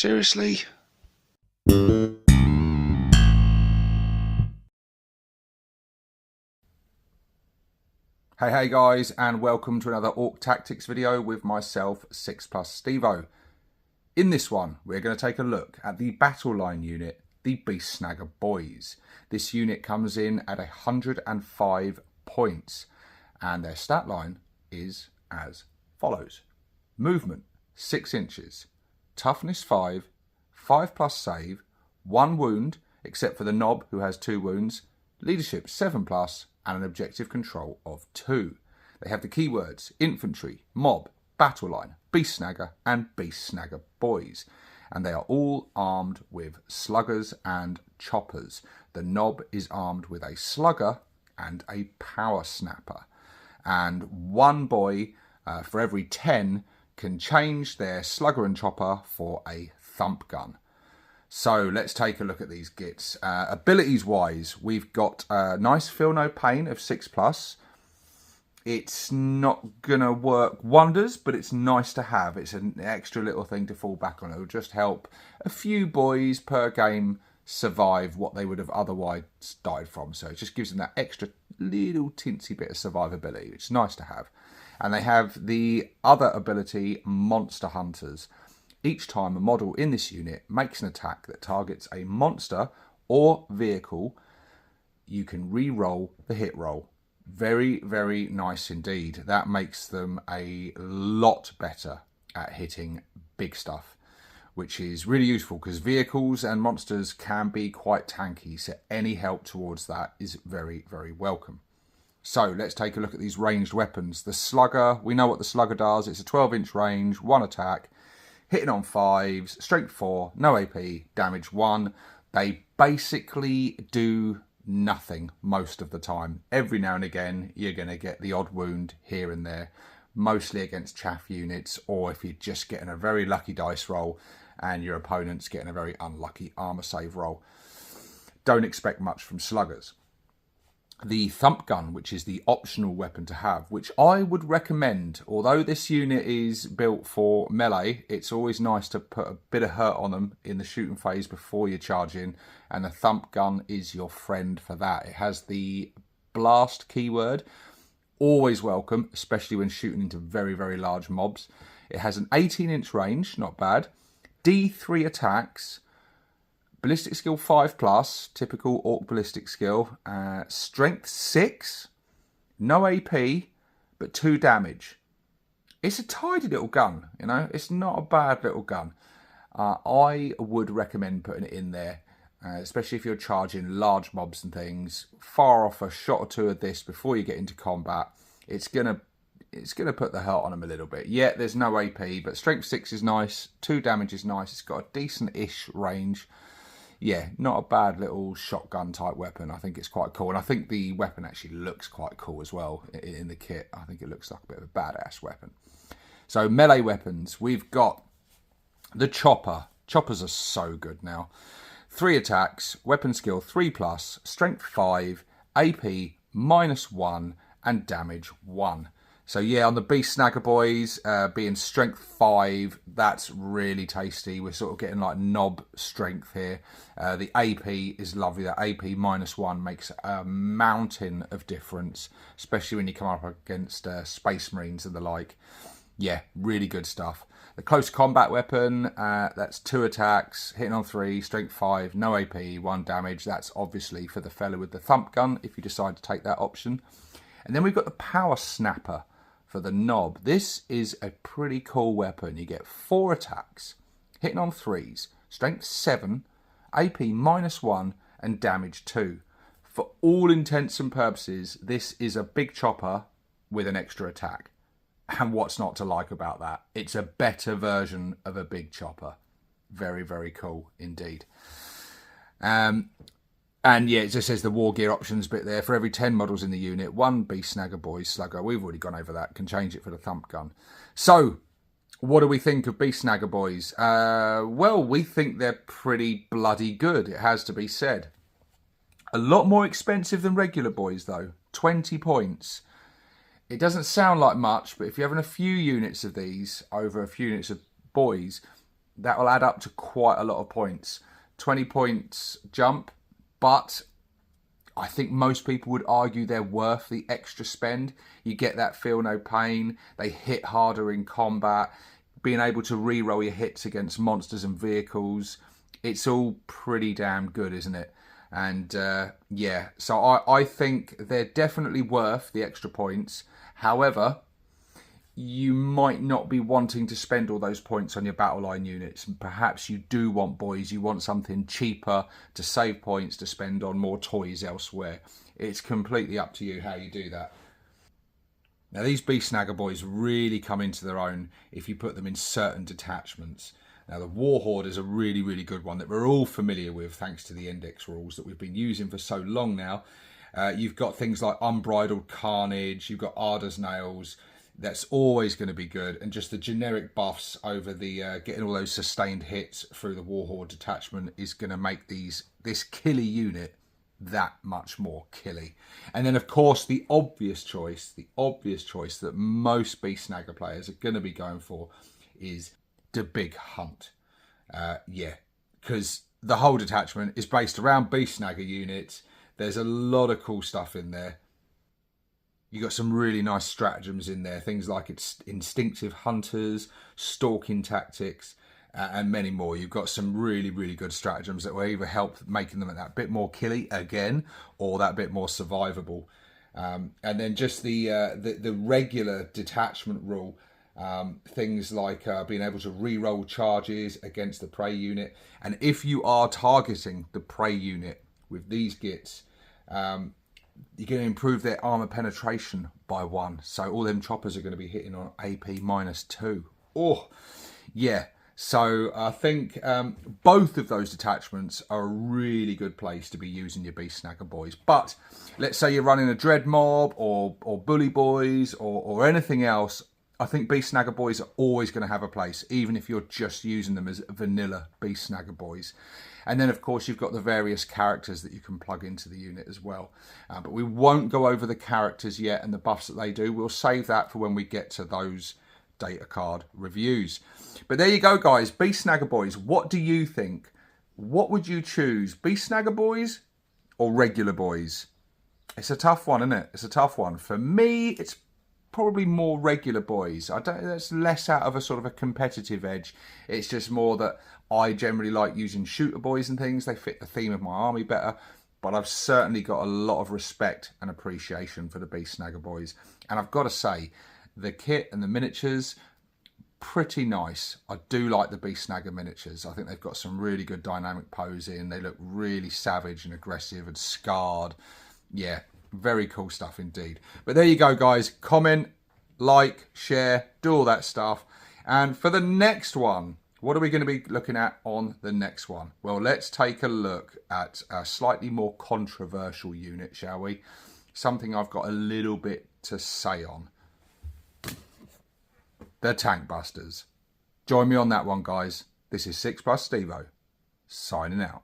Seriously? Hey guys, and welcome to another Ork Tactics video with myself, 6+ Stevo. In this one, we're going to take a look at the battle line unit, the Beast Snagga Boys. This unit comes in at 105 points, and their stat line is as follows. Movement, 6 inches. Toughness, 5. 5+ save. 1 wound, except for the knob, who has 2 wounds. Leadership, 7+, and an objective control of 2. They have the keywords infantry, mob, battle line, Beast Snagga, and Beast Snagga Boys. And they are all armed with sluggers and choppers. The knob is armed with a slugger and a power snapper. And one boy for every 10 can change their slugger and chopper for a thump gun. So let's take a look at these gits. Abilities wise, we've got a nice feel no pain of 6+. It's not gonna work wonders, but it's nice to have. It's an extra little thing to fall back on. It'll just help a few boys per game survive what they would have otherwise died from. So it just gives them that extra little tinsy bit of survivability, which is nice to have. And they have the other ability, Monster Hunters. Each time a model in this unit makes an attack that targets a monster or vehicle, you can re-roll the hit roll. Very, very nice indeed. That makes them a lot better at hitting big stuff, which is really useful because vehicles and monsters can be quite tanky, so any help towards that is very, very welcome. So let's take a look at these ranged weapons. The slugger, we know what the slugger does. It's a 12-inch range, 1 attack. Hitting on 5s, strength 4, no AP, damage 1. They basically do nothing most of the time. Every now and again, you're going to get the odd wound here and there, mostly against chaff units, or if you're just getting a very lucky dice roll and your opponent's getting a very unlucky armor save roll. Don't expect much from sluggers. The thump gun, which is the optional weapon to have, which I would recommend. Although this unit is built for melee, it's always nice to put a bit of hurt on them in the shooting phase before you charge in, and the thump gun is your friend for that. It has the blast keyword, always welcome, especially when shooting into very, very large mobs. It has an 18-inch range, not bad. D3 attacks. Ballistic skill 5+, typical Ork ballistic skill. Strength 6, no AP, but 2 damage. It's a tidy little gun, you know. It's not a bad little gun. I would recommend putting it in there, especially if you're charging large mobs and things. Fire off a shot or 2 of this before you get into combat. It's gonna put the hurt on them a little bit. Yeah, there's no AP, but strength 6 is nice. 2 damage is nice. It's got a decent-ish range. Yeah, not a bad little shotgun type weapon. I think it's quite cool. And I think the weapon actually looks quite cool as well in the kit. I think it looks like a bit of a badass weapon. So melee weapons, we've got the chopper. Choppers are so good now. 3 attacks, weapon skill 3+, strength 5, AP -1, and damage 1. So yeah, on the Beast Snagga Boys, being strength 5, that's really tasty. We're sort of getting like knob strength here. The AP is lovely. That AP -1 makes a mountain of difference, especially when you come up against Space Marines and the like. Yeah, really good stuff. The close combat weapon, that's 2 attacks, hitting on 3, strength 5, no AP, 1 damage. That's obviously for the fella with the thump gun, if you decide to take that option. And then we've got the power snapper for the knob. This is a pretty cool weapon. You get 4 attacks, hitting on 3s, strength 7, AP -1, and damage 2. For all intents and purposes, this is a big chopper with an extra attack. And what's not to like about that? It's a better version of a big chopper. Very, very cool indeed. And yeah, it just says the war gear options bit there. For every 10 models in the unit, 1 Beast Snagga Boy slugger. We've already gone over that. Can change it for the thump gun. So, what do we think of Beast Snagga Boys? Well, we think they're pretty bloody good, it has to be said. A lot more expensive than regular boys, though. 20 points. It doesn't sound like much, but if you're having a few units of these over a few units of boys, that will add up to quite a lot of points. 20 points jump, but I think most people would argue they're worth the extra spend. You get that feel no pain. They hit harder in combat. Being able to re-roll your hits against monsters and vehicles. It's all pretty damn good, isn't it? And yeah, so I think they're definitely worth the extra points. However, you might not be wanting to spend all those points on your battle line units, and perhaps you do want boys, you want something cheaper to save points to spend on more toys elsewhere. It's completely up to you how you do that. Now these Beast Snagga Boys really come into their own if you put them in certain detachments. Now the Warhorde is a really, really good one that we're all familiar with thanks to the index rules that we've been using for so long now. You've got things like Unbridled Carnage, you've got Ardor's Nails. That's always going to be good, and just the generic buffs over the getting all those sustained hits through the Warhorde detachment is going to make this killy unit that much more killy. And then of course the obvious choice that most Beast Snagga players are going to be going for is the Big Hunt. Yeah, because the whole detachment is based around Beast Snagga units. There's a lot of cool stuff in there. You got some really nice stratagems in there, things like its instinctive hunters, stalking tactics, and many more. You've got some really, really good stratagems that will either help making them that bit more killy again, or that bit more survivable. And then just the regular detachment rule, things like being able to re-roll charges against the prey unit. And if you are targeting the prey unit with these gits, you're going to improve their armor penetration by 1. So all them choppers are going to be hitting on AP -2. Oh, yeah. So I think both of those detachments are a really good place to be using your Beast Snagga Boys. But let's say you're running a Dread Mob or Bully Boys or anything else. I think Beast Snagga Boys are always going to have a place, even if you're just using them as vanilla Beast Snagga Boys. And then, of course, you've got the various characters that you can plug into the unit as well. But we won't go over the characters yet and the buffs that they do. We'll save that for when we get to those data card reviews. But there you go, guys. Beast Snagga Boys, what do you think? What would you choose? Beast Snagga Boys or regular boys? It's a tough one, isn't it? It's a tough one. For me, it's probably more regular boys. That's less out of a sort of a competitive edge. It's just more that I generally like using shooter boys and things. They fit the theme of my army better. But I've certainly got a lot of respect and appreciation for the Beast Snagga Boys. And I've got to say, the kit and the miniatures, pretty nice. I do like the Beast Snagga miniatures. I think they've got some really good dynamic posing. They look really savage and aggressive and scarred. Yeah, very cool stuff indeed. But there you go, guys. Comment, like, share, do all that stuff. And for the next one, what are we going to be looking at on the next one? Well, let's take a look at a slightly more controversial unit, shall we? Something I've got a little bit to say on. The Tank Busters. Join me on that one, guys. This is 6+ Stevo, signing out.